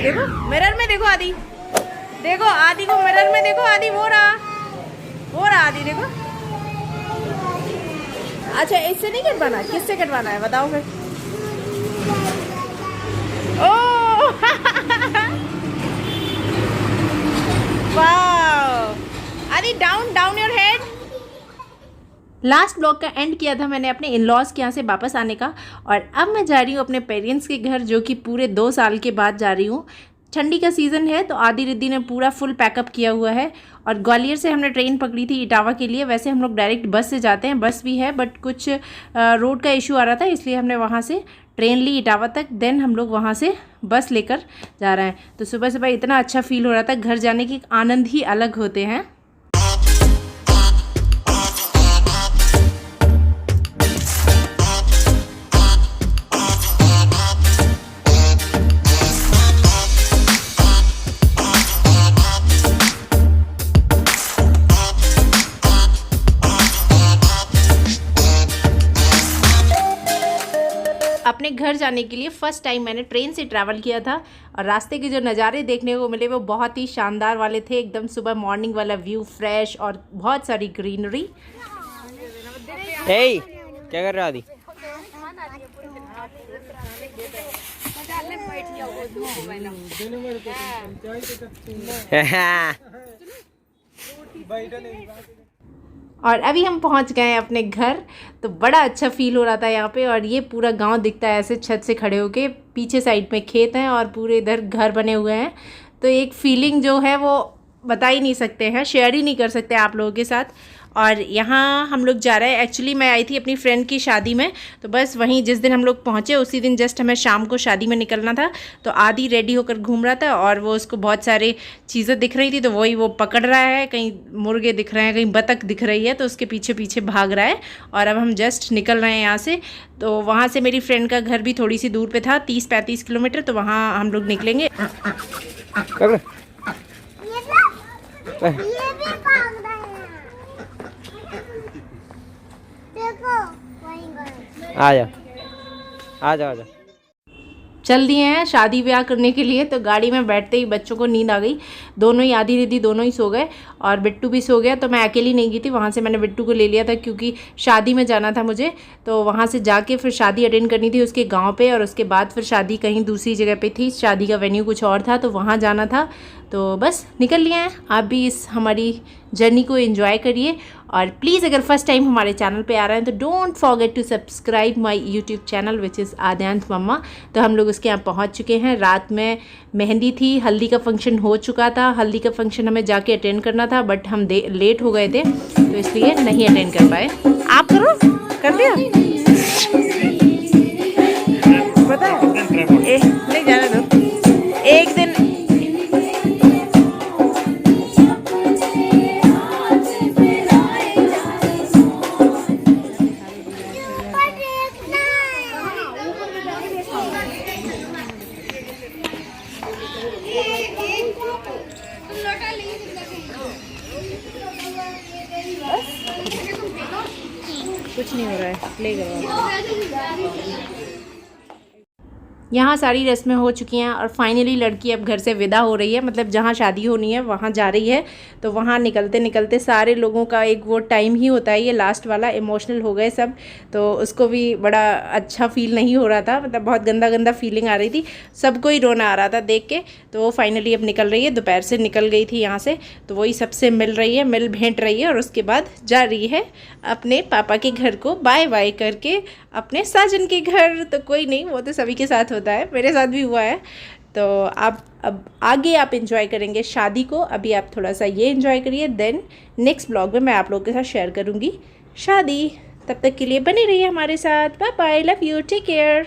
देखो मिरर में देखो आदि, देखो आदि को मिरर में देखो, आदि वो रहा आदि देखो। अच्छा इससे नहीं कटवाना, किससे कटवाना है बताओ फिर। ओ वाओ आदि, down down your head. Last blog का एंड किया था मैंने अपने इन लॉज के यहाँ से वापस आने का, और अब मैं जा रही हूँ अपने पेरेंट्स के घर, जो कि पूरे 2 साल के बाद जा रही हूँ। ठंडी का सीज़न है तो आदि रिद्धि ने पूरा फुल पैकअप किया हुआ है, और ग्वालियर से हमने ट्रेन पकड़ी थी इटावा के लिए। वैसे हम लोग डायरेक्ट बस से जाते हैं, बस भी है, बट कुछ रोड का इशू आ रहा था, इसलिए हमने वहाँ से ट्रेन ली इटावा तक, देन हम लोग वहाँ से बस लेकर जा रहे हैं। तो सुबह सुबह इतना अच्छा फील हो रहा था, घर जाने के आनंद ही अलग होते हैं। अपने घर जाने के लिए फ़र्स्ट टाइम मैंने ट्रेन से ट्रैवल किया था, और रास्ते के जो नज़ारे देखने को मिले वो बहुत ही शानदार वाले थे। एकदम सुबह मॉर्निंग वाला व्यू, फ्रेश और बहुत सारी ग्रीनरी। क्या कर रहा आदि? और अभी हम पहुंच गए हैं अपने घर, तो बड़ा अच्छा फील हो रहा था यहाँ पे। और ये पूरा गांव दिखता है ऐसे छत से खड़े होके, पीछे साइड में खेत हैं और पूरे इधर घर बने हुए हैं। तो एक फीलिंग जो है वो बता ही नहीं सकते हैं, शेयर ही नहीं कर सकते आप लोगों के साथ। और यहाँ हम लोग जा रहे हैं, एक्चुअली मैं आई थी अपनी फ्रेंड की शादी में, तो बस वहीं जिस दिन हम लोग पहुँचे उसी दिन जस्ट हमें शाम को शादी में निकलना था। तो आदि रेडी होकर घूम रहा था, और वो उसको बहुत सारे चीज़ें दिख रही थी, तो वही वो पकड़ रहा है, कहीं मुर्गे दिख रहे हैं, कहीं बतख दिख रही है, तो उसके पीछे पीछे भाग रहा है। और अब हम जस्ट निकल रहे हैं यहाँ से। तो वहाँ से मेरी फ्रेंड का घर भी थोड़ी सी दूर पर था, 30-35 किलोमीटर, तो वहाँ हम लोग निकलेंगे। आ जा चल दिए हैं शादी ब्याह करने के लिए। तो गाड़ी में बैठते ही बच्चों को नींद आ गई, दोनों ही आदि रिद्धि दोनों ही सो गए, और बिट्टू भी सो गया। तो मैं अकेली नहीं गई थी, वहाँ से मैंने बिट्टू को ले लिया था, क्योंकि शादी में जाना था मुझे। तो वहाँ से जाके फिर शादी अटेंड करनी थी उसके गांव पे, और उसके बाद फिर शादी कहीं दूसरी जगह पे थी, शादी का वेन्यू कुछ और था, तो वहाँ जाना था। तो बस निकल लिए हैं। आप भी इस हमारी जर्नी को एंजॉय करिए, और प्लीज़ अगर फर्स्ट टाइम हमारे चैनल पे आ रहे हैं तो don't forget to subscribe my YouTube channel which is Aadyansh मम्मा। तो हम लोग उसके यहाँ पहुँच चुके हैं। रात में मेहंदी थी, हल्दी का फंक्शन हो चुका था, हल्दी का फंक्शन हमें जाके अटेंड करना था, बट हम लेट हो गए थे, तो इसलिए नहीं अटेंड कर पाए। आप करो, कर दिया पता है, नहीं जाना दो एक दिन। कुछ नहीं हो रहा है, प्ले करो। यहाँ सारी रस्में हो चुकी हैं, और फाइनली लड़की अब घर से विदा हो रही है, मतलब जहाँ शादी होनी है वहाँ जा रही है। तो वहाँ निकलते निकलते सारे लोगों का एक वो टाइम ही होता है, ये लास्ट वाला, इमोशनल हो गए सब। तो उसको भी बड़ा अच्छा फील नहीं हो रहा था, मतलब बहुत गंदा गंदा फीलिंग आ रही थी, सबको ही रोना आ रहा था देख के। तो वो फाइनली अब निकल रही है, दोपहर से निकल गई थी यहाँ से, तो वही सबसे मिल रही है, मिल भेंट रही है, और उसके बाद जा रही है अपने पापा के घर को बाय बाय करके अपने साजन के घर। तो कोई नहीं, वो तो सभी के साथ होता है, मेरे साथ भी हुआ है। तो आप अब आगे आप एंजॉय करेंगे शादी को, अभी आप थोड़ा सा ये एंजॉय करिए, देन नेक्स्ट ब्लॉग में मैं आप लोगों के साथ शेयर करूँगी शादी। तब तक के लिए बने रहिए हमारे साथ। Bye bye, love you, take care.